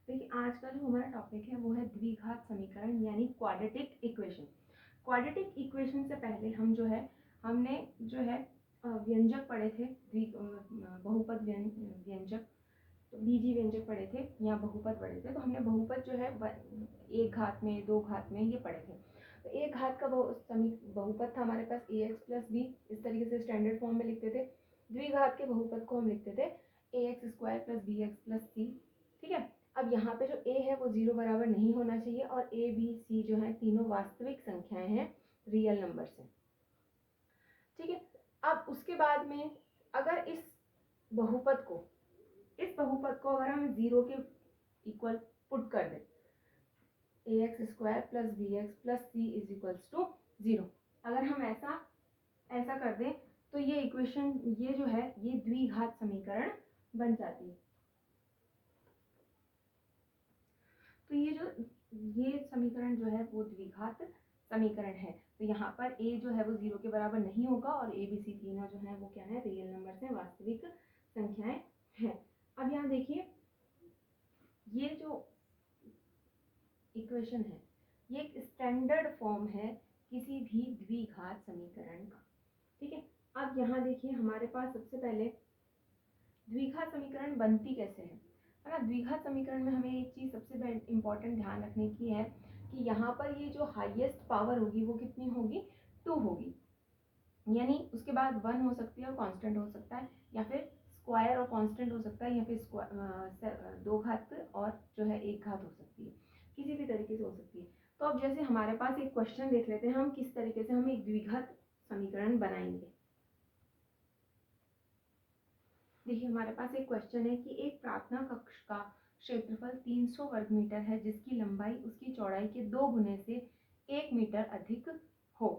देखिए आज का जो हमारा टॉपिक है वो है द्विघात समीकरण यानी क्वाड्रेटिक इक्वेशन। क्वाड्रेटिक इक्वेशन से पहले हमने जो है व्यंजक पढ़े थे, बहुपद व्यंजक, तो बीजी व्यंजक पढ़े थे या बहुपद पढ़े थे। तो हमने बहुपद जो है एक घात में, दो घात में ये पढ़े थे। तो एक घात का बहुपद था हमारे पास ए एक्स प्लस बी, इस तरीके से स्टैंडर्ड फॉर्म में लिखते थे। द्विघात के बहुपद को हम लिखते थे a x square plus b x plus c. ठीक है, अब यहाँ पे जो a है वो 0 बराबर नहीं होना चाहिए और a b c जो है तीनों वास्तविक संख्याएं हैं, रियल नंबर्स हैं। ठीक है, अब उसके बाद में अगर इस बहुपद को अगर हम 0 के इक्वल पुट कर दें, a x square plus b x plus c is equals to 0, अगर हम ऐसा कर दें तो ये इक्वेशन, ये जो है ये द्विघात समीकरण बन जाती है। तो ये समीकरण जो है वो द्विघात समीकरण है। तो यहाँ पर a जो है वो 0 के बराबर नहीं होगा और a b c तीनों जो है वो क्या है, रियल नंबर है, वास्तविक संख्याएं हैं। अब यहाँ देखिए, ये जो इक्वेशन है ये एक स्टैंडर्ड फॉर्म है किसी भी द्विघात समीकरण का। ठीक है, अब यहाँ देखिए हमारे पास सबसे पहले द्विघात समीकरण बनती कैसे है ना। द्विघात समीकरण में हमें एक चीज सबसे इम्पोर्टेंट ध्यान रखने की है कि यहाँ पर ये जो हाईएस्ट पावर होगी वो कितनी होगी, 2 होगी। यानी उसके बाद 1 हो सकती है और कांस्टेंट हो सकता है, या फिर स्क्वायर और कांस्टेंट हो सकता है, या फिर 2 घात और जो है 1 घात हो सकती है, किसी भी तरीके से हो सकती है। तो अब जैसे हमारे पास एक क्वेश्चन देख लेते हैं हम किस तरीके से हम एक द्विघात समीकरण बनाएंगे। देखिए हमारे पास एक क्वेश्चन है कि एक प्रार्थना कक्ष का क्षेत्रफल 300 वर्ग मीटर है जिसकी लंबाई उसकी चौड़ाई के 2 गुने से 1 मीटर अधिक हो।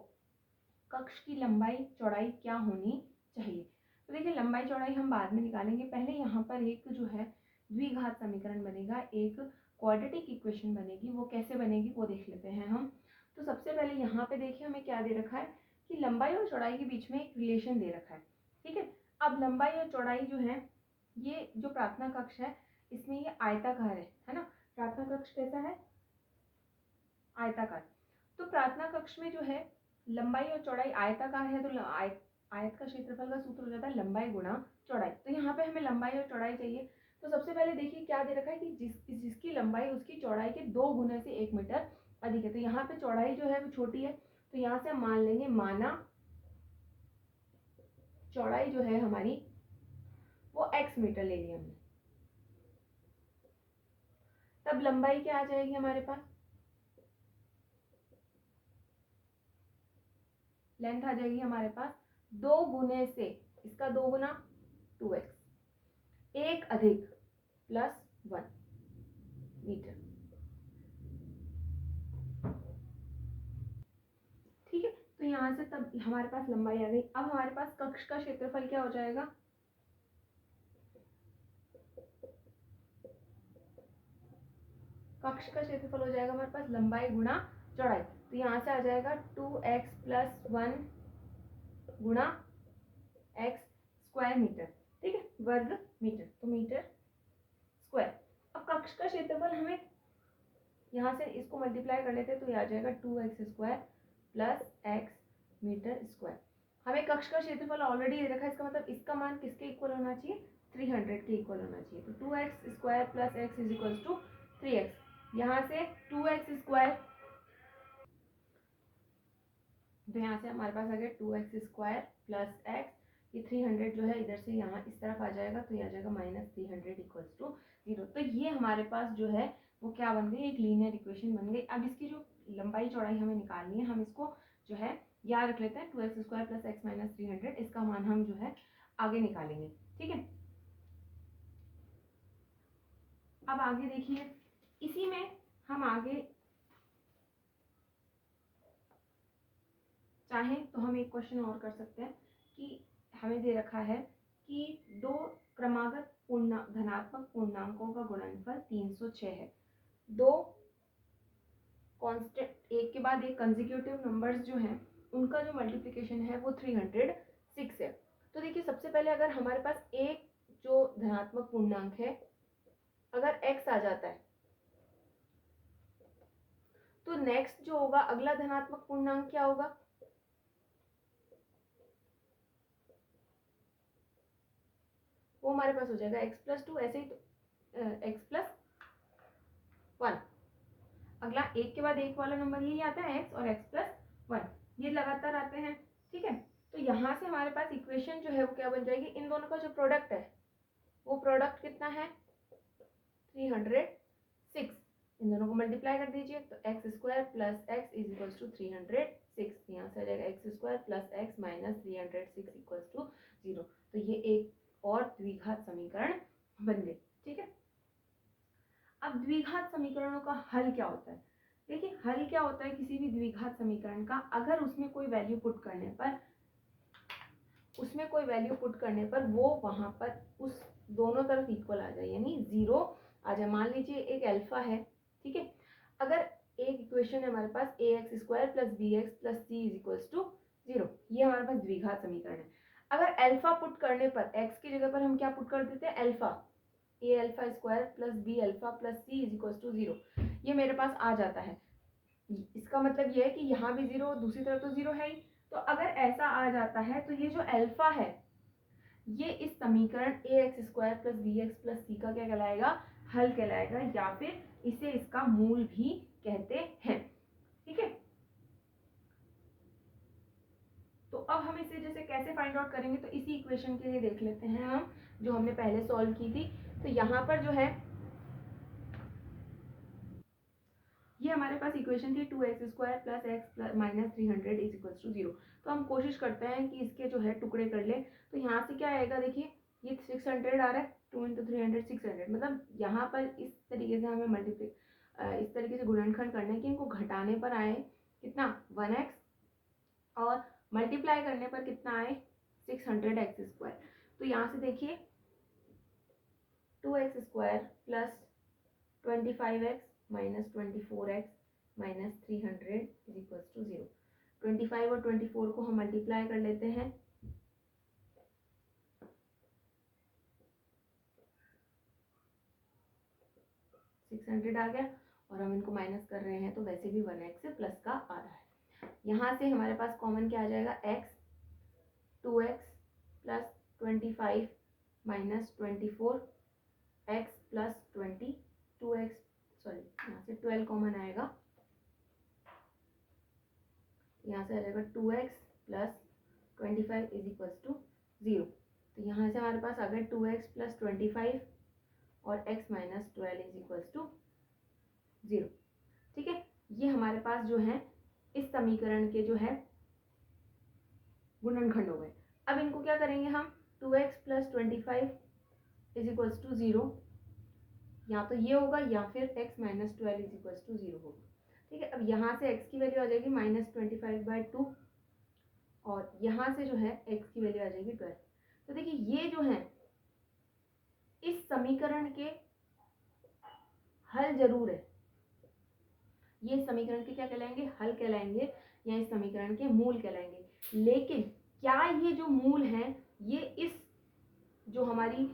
कक्ष की लंबाई चौड़ाई क्या होनी चाहिए। तो देखिए लंबाई चौड़ाई हम बाद में निकालेंगे, पहले यहाँ पर एक जो है द्विघात समीकरण बनेगा, एक क्वाड्रेटिक इक्वेशन बनेगी। वो कैसे बनेगी वो देख लेते हैं हम। तो सबसे पहले यहाँ पे देखिए हमें क्या दे रखा है कि लंबाई और चौड़ाई के बीच में एक रिलेशन दे रखा है। ठीक है, अब लंबाई और चौड़ाई जो है, ये जो प्रार्थना कक्ष है इसमें ये आयताकार है ना। प्रार्थना कक्ष कैसा है, आयताकार। तो प्रार्थना कक्ष में जो है लंबाई और चौड़ाई आयताकार है, तो आयत का क्षेत्रफल का सूत्र हो जाता है लंबाई गुणा चौड़ाई। तो यहाँ पे हमें लंबाई और चौड़ाई चाहिए। तो सबसे पहले देखिए क्या दे रखा है कि जिसकी लंबाई उसकी चौड़ाई के 2 गुने से 1 मीटर अधिक है। तो यहाँ पे चौड़ाई जो है वो छोटी है, तो यहाँ से हम मान लेंगे, माना चौड़ाई जो है हमारी वो x मीटर ले लिया हमने। तब लंबाई क्या आ जाएगी हमारे पास, लेंथ आ जाएगी हमारे पास 2 गुने से इसका 2 गुना 2x, 1 अधिक प्लस 1 मीटर। ठीक है, तो यहाँ से तब हमारे पास लंबाई आ गई। अब हमारे पास कक्ष का क्षेत्रफल क्या हो जाएगा, कक्ष का क्षेत्रफल हो जाएगा हमारे पास लंबाई गुणा चौड़ाई। तो यहाँ से आ जाएगा 2x प्लस 1 गुणा x स्क्वायर मीटर। ठीक है, वर्ग मीटर, तो मीटर स्क्वायर। अब कक्ष का क्षेत्रफल हमें यहाँ से इसको मल्टीप्लाई कर लेते हैं तो ये आ जाएगा 2x square plus x metre square. हमें कक्ष का क्षेत्रफल ऑलरेडी दे रखा है, इसका मतलब इसका मान किसके इक्वल होना चाहिए, 300 के इक्वल होना चाहिए। तो 2x square plus x is equal to 3x। यहाँ से 2x स्क्वायर, तो यहाँ से हमारे पास आ गया 2x स्क्वायर प्लस x, ये 300 जो है इधर से यहाँ इस तरफ आ जाएगा, तो ये आ जाएगा -300 इक्वल्स टू 0। तो ये हमारे पास जो है वो क्या बन गई, एक लीनियर इक्वेशन बन गई। अब इसकी जो लंबाई चौड़ाई हमें निकालनी है, हम इसको जो है याद रख लेते हैं, 2x square plus x minus 300, इसका मान हम जो है आगे निकालेंगे। ठीक है, अब आगे देखिए, इसी में हम आगे चाहें तो हम एक क्वेश्चन और कर सकते हैं कि हमें दे रखा है कि 2 क्रमागत धनात्मक पूर्णांकों का गुणनफल 306 है। 2 कांस्टेंट, एक के बाद एक कंसेक्यूटिव नंबर्स जो हैं उनका जो मल्टीप्लिकेशन है वो 306 है। तो देखिए सबसे पहले अगर हमारे पास एक जो धनात्मक पूर्णांक है, अगर x आ जाता है तो नेक्स्ट जो होगा अगला धनात्मक पूर्णांक क्या होगा, वो हमारे पास हो जाएगा x+2, ऐसे ही तो x+1। अगला एक के बाद एक वाला नंबर यही आता है x और x+1, ये लगातार आते हैं। ठीक है, तो यहाँ से हमारे पास इक्वेशन जो है वो क्या बन जाएगी, इन दोनों का जो प्रोडक्ट है वो प्रोडक्ट कितना है 306। इन दोनों को मल्टीप्लाई कर दीजिए तो x² + x = 306, यहाँ से आ जाएगा x² + x - 306 = 0। तो ये एक और द्विघात समीकरण बन गई। ठीक है, अब द्विघात समीकरणों का हल क्या होता है, देखिए हल क्या होता है किसी भी द्विघात समीकरण का, अगर उसमें कोई वैल्यू पुट करने पर वो वहां पर उस दोनों तरफ इक्वल आ जाए, यानी 0 आ जाए। मान लीजिए एक अल्फा है, ठीक है, अगर एक इक्वेशन है हमारे पास ax² + bx + c = 0, ये हमारे पास द्विघात समीकरण है। अगर अल्फा पुट करने पर x की जगह पर हम क्या पुट कर देते हैं, alpha, a² + b alpha + c = 0, ये मेरे पास आ जाता है। इसका मतलब ये है कि यहाँ भी 0, दूसरी तरफ तो 0 है ही। तो अगर ऐसा आ जाता है तो ये जो अल्फा है ये इस समीकरण ax² + bx + c का क्या कहलाएगा, हल कहलाएगा, या फिर इसे इसका मूल भी कहते हैं। ठीक है, तो अब हम इसे जैसे कैसे फाइंड आउट करेंगे, तो इसी इक्वेशन के लिए देख लेते हैं हम, जो हमने पहले सॉल्व की थी। तो यहाँ पर जो है ये हमारे पास इक्वेशन थी 2x² + x - 300 = 0। तो हम कोशिश करते हैं कि इसके जो है टुकड़े कर ले। तो यहाँ से क्या आएगा, देखिए ये 600 आ रहा है, 2 × 300 600, मतलब यहाँ पर इस तरीके से हमें इस तरीके से गुणनखंड करना है कि इनको घटाने पर आए कितना 1x और मल्टीप्लाई करने पर कितना आए 600x²। तो यहाँ से देखिए 2x² + 25x - 24x - 300 = 0। 25 और 24 को हम मल्टीप्लाई कर लेते हैं, 600 आ गया, और हम इनको माइनस कर रहे हैं तो वैसे भी 1x से प्लस का आ रहा है। यहाँ से हमारे पास कॉमन क्या आ जाएगा, x 2x + 25 - 24 x + 22x, sorry यहाँ से 12 कॉमन आएगा, यहाँ से आ जाएगा 2x + 25 = 0। तो यहाँ से हमारे पास आ गया 2x + 25 और x - 12 = 0। ठीक है, ये हमारे पास जो है इस समीकरण के जो है गुणनखंड हो गए। अब इनको क्या करेंगे हम, 2x + 25 = 0, या तो ये होगा या फिर x - 12 = 0 होगा। ठीक है, अब यहाँ से x की वैल्यू आ जाएगी -25/2 और यहाँ से जो है x की वैल्यू आ जाएगी 12। तो देखिए ये जो है इस समीकरण के हल जरूर है, ये समीकरण के क्या कहलाएंगे, हल कहलाएंगे, या इस समीकरण के मूल कहलाएंगे। लेकिन क्या ये जो मूल हैं ये इस जो हमारी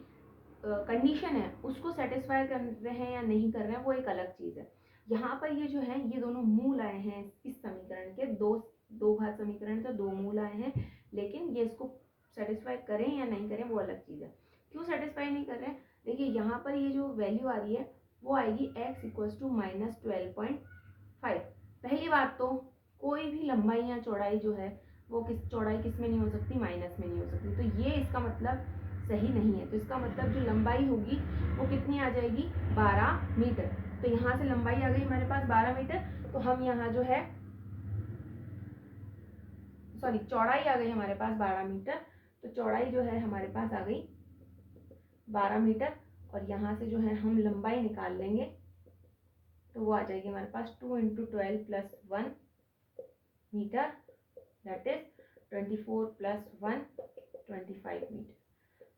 कंडीशन है उसको सेटिस्फाई कर रहे हैं या नहीं कर रहे हैं, वो एक अलग चीज़ है। यहाँ पर ये जो है ये दोनों मूल आए हैं इस समीकरण के, दो घात समीकरण से 2 मूल आए हैं, लेकिन ये इसको सेटिस्फाई करें या नहीं करें वो अलग चीज़ है। क्यों सेटिस्फाई नहीं कर रहे हैं, देखिए यहाँ पर ये जो वैल्यू आ रही है वो आएगी x = -12.5। पहली बात तो कोई भी लंबाई या चौड़ाई जो है वो चौड़ाई किस में नहीं हो सकती, माइनस में नहीं हो सकती। तो ये इसका मतलब सही नहीं है। तो इसका मतलब जो लंबाई होगी वो कितनी आ जाएगी, 12 मीटर। तो यहाँ से लंबाई आ गई हमारे पास 12 मीटर। तो हम यहाँ जो है सॉरी चौड़ाई आ गई हमारे पास 12 मीटर। तो चौड़ाई जो है हमारे पास आ गई 12 मीटर, और यहाँ से जो है हम लंबाई निकाल लेंगे तो वो आ जाएगी हमारे पास 2 × 12 + 1 मीटर, दैट इज 24 + 1 25 मीटर।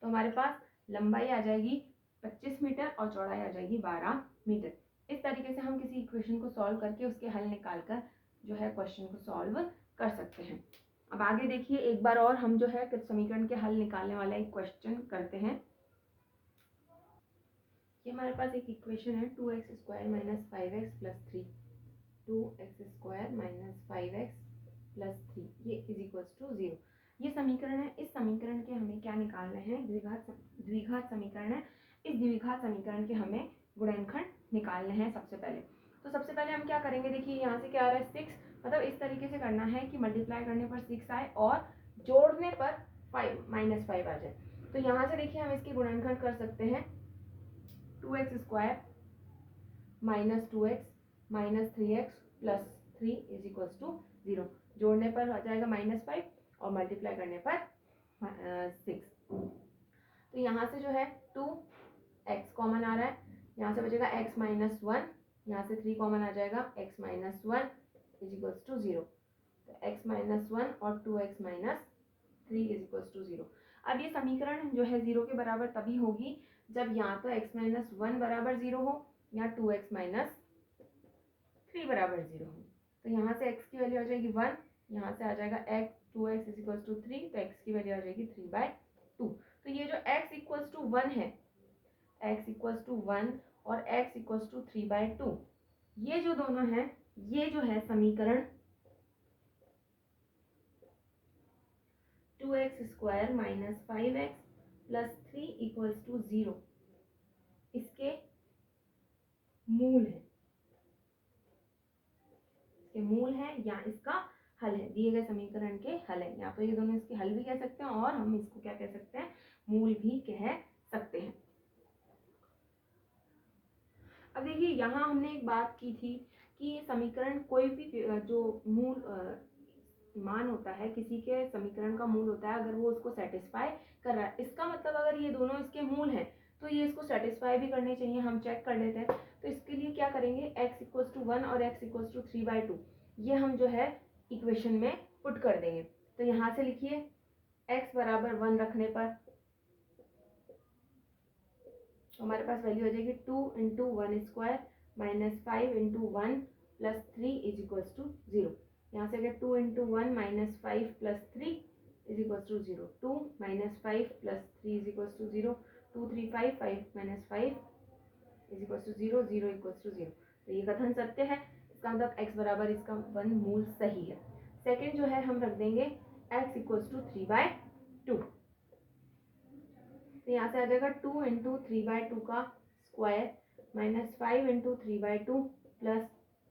तो हमारे पास लंबाई आ जाएगी 25 मीटर और चौड़ाई आ जाएगी 12 मीटर। इस तरीके से हम किसी इक्वेशन को सॉल्व करके उसके हल निकाल कर जो है क्वेश्चन को सॉल्व कर सकते हैं। अब आगे देखिए एक बार और हम जो है समीकरण के हल निकालने वाला एक क्वेश्चन करते हैं। ये हमारे पास एक इक्वेशन है 2x² - 5x + 3 2x² minus 5x plus 3 ये इज इक्वल्स टू 0। ये समीकरण है। इस समीकरण के हमें क्या निकालना है? द्विघात समीकरण है। इस द्विघात समीकरण के हमें गुणनखंड निकालने हैं सबसे पहले। तो सबसे पहले हम क्या करेंगे? देखिए यहाँ से क्या आ रहा है 6, मतलब इस तरीके से करना है कि मल्टीप्लाई करने पर 6 आए और जोड़ने पर 5 आ जाए। तो यहाँ से देखिए हम इसके गुणनखंड कर सकते हैं 2x² minus 2x minus 3x plus 3 is equals to 0। जोड़ने पर आ जाएगा -5 और मल्टीप्लाई करने पर 6। तो यहाँ से जो है 2x कॉमन आ रहा है, यहाँ से बचेगा x माइनस 1, यहाँ से 3 कॉमन आ जाएगा x minus 1 is equals to 0। तो x माइनस 1 और 2x minus 3 is equals to 0। अब ये समीकरण जो है 0 के बराबर तभी होगी जब या तो x माइनस 1 बराबर 0 हो या 2x माइनस 3 बराबर 0 हो। तो यहाँ से x की वैल्यू आ जाएगी 1, यहाँ से आ जाएगा x 2x is equals to 3, तो x की वैल्यू आ जाएगी 3/2। तो ये जो x इक्वल्स टू 1 है, x इक्वल्स टू 1 और x इक्वल्स टू 3/2, ये जो दोनों हैं, ये जो है समीकरण 2x² minus 5x plus 3 equals to 0 इसके मूल है, इसके मूल है या इसका हल है। दिए गए समीकरण के हल है, या तो ये दोनों इसके हल भी कह सकते हैं और हम इसको क्या कह सकते हैं? मूल भी कह सकते हैं। अब देखिए यहाँ हमने एक बात की थी कि समीकरण कोई भी जो मूल मान होता है, किसी के समीकरण का मूल होता है, अगर वो उसको सेटिस्फाई कर रहा है, इसका मतलब अगर ये दोनों इसके मूल हैं तो ये इसको सेटिस्फाई भी करने चाहिए। हम चेक कर लेते हैं। तो इसके लिए क्या करेंगे? x इक्वल्स टू 1 और x इक्वल्स टू 3/2 ये हम जो है इक्वेशन में पुट कर देंगे। तो यहाँ से लिखिए x बराबर 1 रखने पर हमारे पास वैल्यू आ जाएगी 2 into 1² minus 5 into 1 plus 3 is equals to 0। यहाँ से अगर 2 into 1 minus 5 plus 3 is equals to 0। 2 minus 5 plus 3 is equals to 0। 2 3 5 5 minus 5 is equals to 0 0 equals to 0। तो ये कथन सत्य है। इसका मतलब x बराबर इसका 1 मूल सही है। सेकेंड जो है हम रख देंगे x इक्वल्स टू 3/2। तो यहाँ से आ जाएगा 2 इंटू 3/2 का square minus 5 into 3/2 plus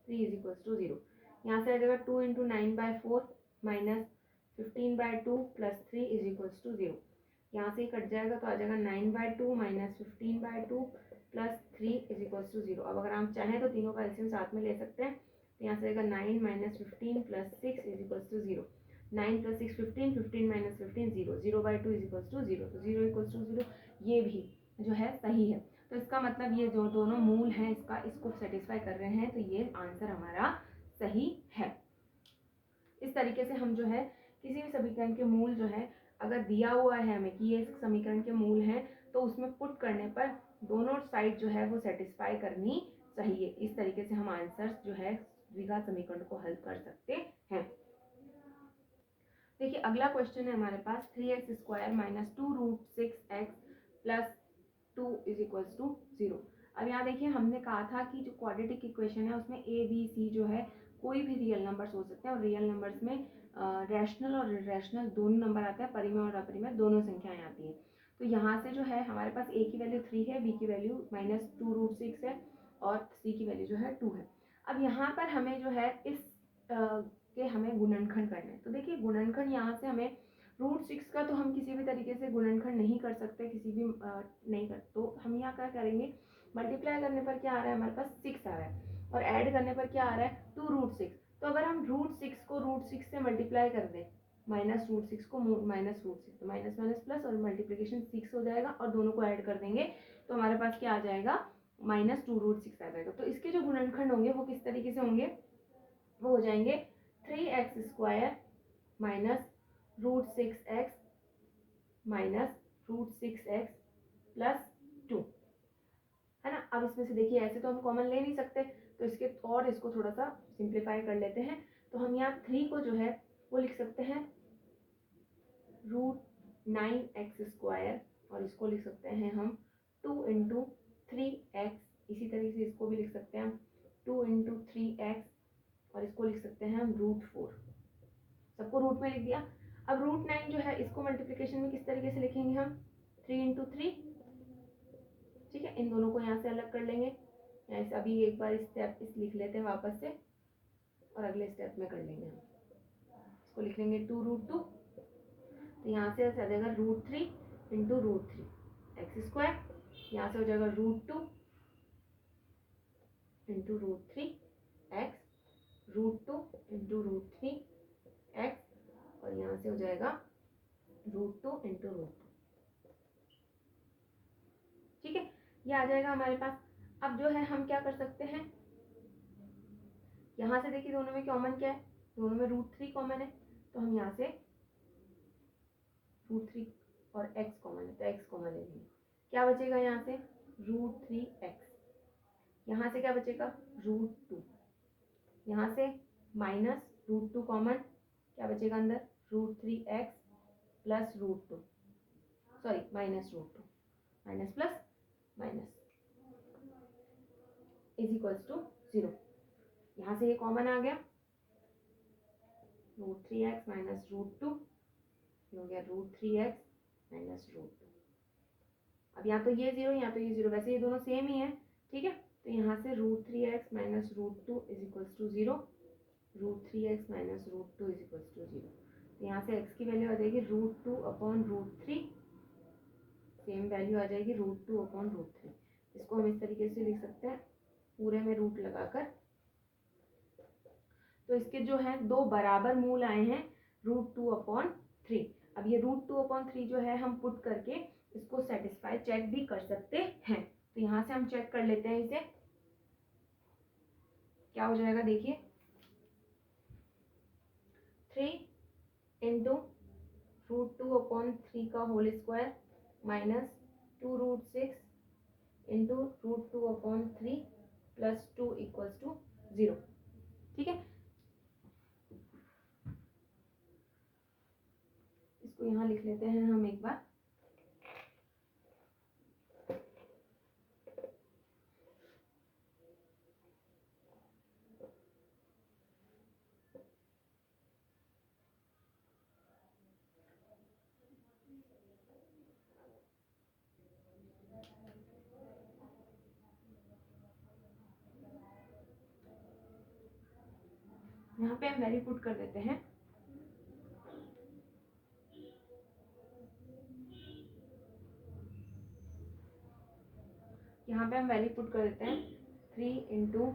3 is equals to 0। यहाँ से आ जाएगा 2 into 9/4 minus 15/2 plus 3 is equals to 0। यहाँ से कट जाएगा तो आ जाएगा 9/2 minus 15/2 plus 3 is equals to 0। अब अगर हम चाहें तो तीनों का एलसीएम साथ में ले सकते हैं। तो यहाँ से आएगा 9 minus 15 plus 6 is equals to 0। 9 plus 6 15, 15 minus 15 0, 0/2 is equals to 0। तो 0 इक्वल्स टू 0 ये भी जो है सही है। तो इसका मतलब ये जो दोनों मूल हैं इसको सेटिस्फाई कर रहे हैं, तो ये आंसर हमारा सही है। इस तरीके से हम जो है किसी भी समीकरण के मूल जो है अगर दिया हुआ है हमें कि ये समीकरण के मूल हैं, तो उसमें पुट करने पर दोनों साइड जो है वो सेटिस्फाई करनी चाहिए। इस तरीके से हम आंसर जो है द्विघात समीकरण को हल कर सकते हैं। देखिए अगला क्वेश्चन है हमारे पास 3x² minus 2√6x plus 2 is equals to 0। अब यहाँ देखिए हमने कहा था कि जो क्वाड्रेटिक इक्वेशन है उसमें a b c जो है कोई भी रियल नंबर्स हो सकते हैं, और रियल नंबर्स में रैशनल और इरेशनल दोनों नंबर आते हैं, परिमेय और अपरिमेय दोनों संख्याएं आती हैं। तो यहाँ से जो है हमारे पास a की वैल्यू 3 है, b की वैल्यू -2√6 है और c की वैल्यू जो है 2 है। अब यहाँ पर हमें जो है इस के हमें गुणनखंड करना है। तो देखिए गुणनखंड यहाँ से हमें √6 का तो हम किसी भी तरीके से गुणनखंड नहीं कर सकते, किसी भी नहीं कर, तो हम यहाँ क्या करेंगे? मल्टीप्लाई करने पर क्या आ रहा है? हमारे पास 6 आ रहा है, और ऐड करने पर क्या आ रहा है? 2√6। तो अगर हम √6 को √6 से मल्टीप्लाई कर दें, -√6 को -√6, तो माइनस माइनस प्लस और मल्टीप्लीकेशन 6 हो जाएगा, और दोनों को ऐड कर देंगे तो हमारे पास क्या आ जाएगा? -2√6 आ जाएगा। तो इसके जो गुणनखंड होंगे वो किस तरीके से होंगे? वो हो जाएंगे 3x² minus √6x minus √6x plus 2 है ना। अब इसमें से देखिए ऐसे तो हम कॉमन ले नहीं सकते, तो इसके और इसको थोड़ा सा सिंप्लीफाई कर लेते हैं। तो हम यहाँ 3 को जो है वो लिख सकते हैं √9x², और इसको लिख सकते हैं हम 2 इंटू 3x। इसी तरीके से इसको भी लिख सकते हैं हम 2 इंटू 3x और इसको लिख सकते हैं हम √4, सबको रूट में लिख दिया। अब √9 जो है इसको मल्टीप्लिकेशन में किस तरीके से लिखेंगे हम, 3 × 3, ठीक है। इन दोनों को यहाँ से अलग कर लेंगे, ऐसे अभी एक बार स्टेप इस लिख लेते हैं वापस से और अगले स्टेप में कर लेंगे हम। इसको लिख लेंगे 2√2, तो यहाँ से आ जाएगा √3 × √3 x², यहाँ से हो जाएगा √2 × √3 x, √2 × √3 x, और यहाँ से हो जाएगा √2 × √2, ठीक है। ये आ जाएगा हमारे पास। अब जो है हम क्या कर सकते हैं, यहाँ से देखिए दोनों में कॉमन क्या है, दोनों में √3 कॉमन है, तो हम यहाँ से √3 और x कॉमन है, तो x कॉमन ले लेंगे। क्या बचेगा यहाँ से, √3x, यहाँ से क्या बचेगा, √2, यहाँ से माइनस √2 कॉमन, क्या बचेगा अंदर, √3x plus √2, sorry minus √2, minus plus minus is equals to 0। यहाँ से ये कॉमन आ गया, √3x माइनस √2, ये हो गया √3x माइनस √2। अब यहाँ तो ये 0, यहाँ तो ये 0, वैसे ये दोनों सेम ही है, ठीक है। तो यहाँ से √3x minus √2 is equals to 0, √3x minus √2 is equals to 0। तो यहाँ से x की वैल्यू आ जाएगी √2/√3, सेम वैल्यू आ जाएगी √2/√3। इसको हम इस तरीके से लिख सकते हैं पूरे में रूट लगाकर। तो इसके जो है दो बराबर मूल आए हैं √2/3। अब ये √2/3 जो है हम पुट करके इसको सेटिस्फाई चेक भी कर सकते हैं। तो यहाँ से हम चेक कर लेते हैं इसे, क्या हो जाएगा देखिए, 3 × √2/3 का whole square minus 2√6 × √2/3 plus 2 equals to 0, ठीक है। इसको यहाँ लिख लेते हैं हम एक बार, यहाँ पे हम वैल्यू पुट कर देते हैं। यहाँ पे हम वैल्यू पुट कर देते हैं 3 ×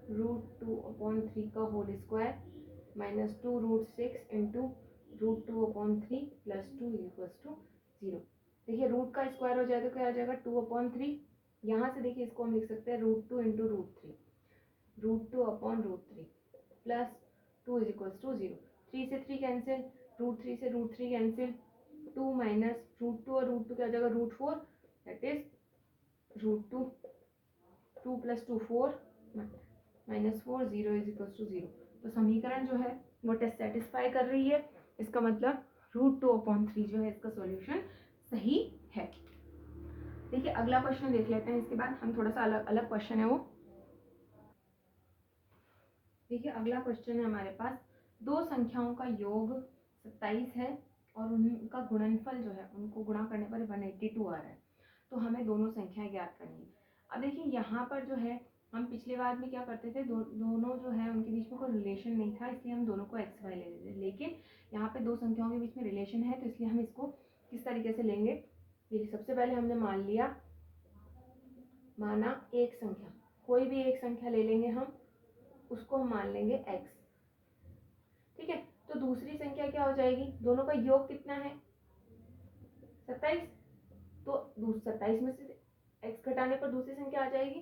√2/3 का whole square minus 2√6 × √2/3 plus 2 equals to 0। देखिए रूट का स्क्वायर हो जाएगा, क्या आ जाएगा 2/3। यहाँ से देखिए इसको हम लिख सकते हैं √2 × √3, √2/√3 प्लस 2 इज इक्वल्स टू 0। 3 से 3 कैंसिल, √3 से √3 कैंसिल, 2 माइनस √2 और √2 क्या हो जाएगा √4, that is √2, 2 + 2 4 -4, 0 is equals to 0। तो समीकरण जो है वो टेस्ट सेटिस्फाई कर रही है, इसका मतलब √2/3 जो है इसका सॉल्यूशन सही है। देखिए अगला क्वेश्चन देख लेते हैं, इसके बाद हम थोड़ा सा अलग क्वेश्चन है वो। देखिए अगला क्वेश्चन है हमारे पास, दो संख्याओं का योग 27 है और उनका गुणनफल जो है उनको गुणा करने पर 182 आ रहा है। तो हमें दोनों संख्याएं ज्ञात करनी है। अब देखिए यहाँ पर जो है हम पिछले बार में क्या करते थे, दोनों जो है उनके बीच में कोई रिलेशन नहीं था, इसलिए हम दोनों को x y ले लेते थे। लेकिन यहाँ पे दो संख्याओं के बीच में रिलेशन है, तो इसलिए हम इसको किस तरीके से लेंगे। देखिए सबसे पहले हमने माना एक संख्या, कोई भी एक संख्या ले लेंगे हम, उसको हम मान लेंगे x, ठीक है। तो दूसरी संख्या क्या हो जाएगी, दोनों का योग कितना है 27, तो 27 में से x घटाने पर दूसरी संख्या आ जाएगी,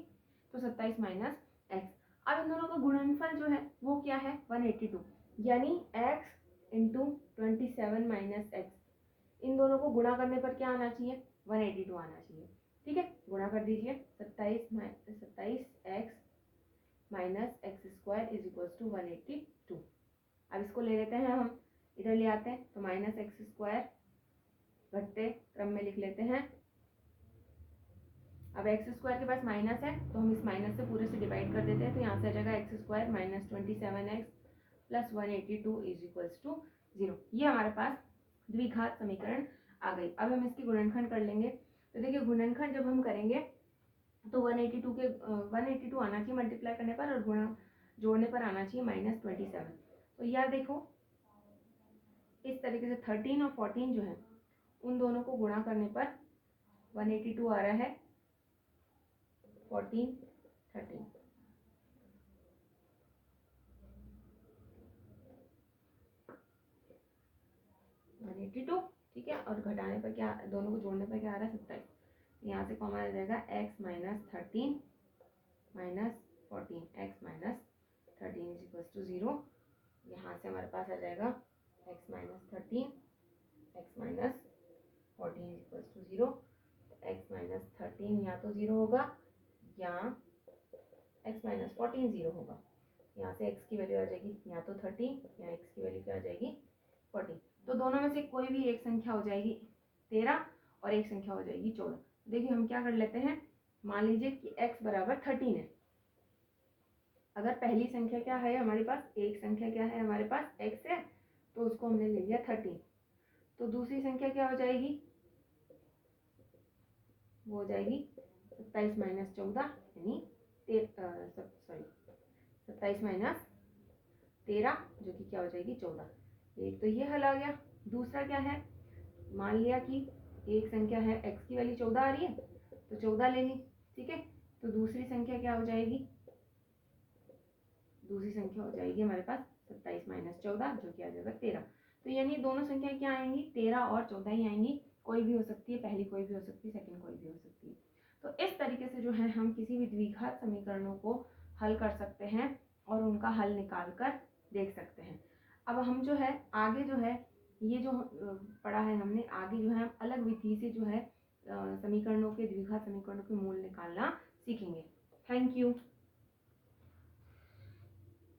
तो 27 माइनस x। अब इन दोनों का गुणनफल जो है वो क्या है 182, यानी x × 27 माइनस x। इन दोनों को गुणा करने पर क्या आना चाहिए 182 आना चाहिए, ठीक है। गुणा कर दीजिए 27x minus x² is equals to 182। अब इसको ले लेते हैं हम, इधर ले आते हैं, तो -x² घटते क्रम में लिख लेते हैं अब एक्स स्क्वायर के पास माइनस है तो हम इस माइनस से पूरे से डिवाइड कर देते हैं, तो यहाँ से आ जाएगा x square minus 27x plus 182 is equals to 0। ये हमारे पास द्विघात समीकरण आ गई। अब हम इसकी गुणनखंड कर लेंगे। तो देखिए गुणनखंड जब हम करेंगे तो 182 आना चाहिए मल्टीप्लाई करने पर, और गुणा जोड़ने पर आना चाहिए -27। तो यह देखो इस तरीके से 13 और 14 जो है उन दोनों को गुणा करने पर 182 आ रहा है, 14 13 182, ठीक है। और घटाने पर क्या, दोनों को जोड़ने पर क्या आ रहा है 27। यहाँ से कॉमन आ जाएगा x minus 13 minus 14, x minus 13 is equal to 0। यहाँ से हमारे पास आ जाएगा x minus 13 x minus 14 is equal to 0। x minus 13 या तो 0 होगा या x माइनस 14 0 होगा। यहाँ से x की वैल्यू आ जाएगी या तो 13 या x की वैल्यू क्या आ जाएगी 14। तो दोनों में से कोई भी एक संख्या हो जाएगी 13 और एक संख्या हो जाएगी 14। देखिए हम क्या कर लेते हैं, मान लीजिए कि x बराबर 13 है। अगर पहली संख्या क्या है हमारे पास, एक संख्या क्या है हमारे पास x है, तो उसको हमने ले लिया 13। तो दूसरी संख्या क्या हो जाएगी, वो हो जाएगी 27 माइनस 14 यानी 27 माइनस 13 जो कि क्या हो जाएगी 14। एक तो ये हल आ गया। दूसरा क्या है, मान लिया कि एक संख्या है x की वैल्यू 14 आ रही है तो 14 ले ली, ठीक है। तो दूसरी संख्या क्या हो जाएगी, दूसरी संख्या हो जाएगी हमारे पास 27 माइनस 14 जो कि आ जाएगा 13। तो यानी दोनों संख्या क्या आएंगी 13 और 14 ही आएंगी, कोई भी हो सकती है, पहली कोई भी हो सकती है, सेकंड कोई भी हो सकती है। तो इस तरीके से जो है हम किसी भी द्विघात समीकरणों को हल कर सकते हैं और उनका हल निकाल कर देख सकते हैं। अब हम जो है आगे जो है ये जो पढ़ा है हमने, आगे जो है हम अलग विधि से जो है समीकरणों के द्विघात समीकरणों के मूल निकालना सीखेंगे। Thank you.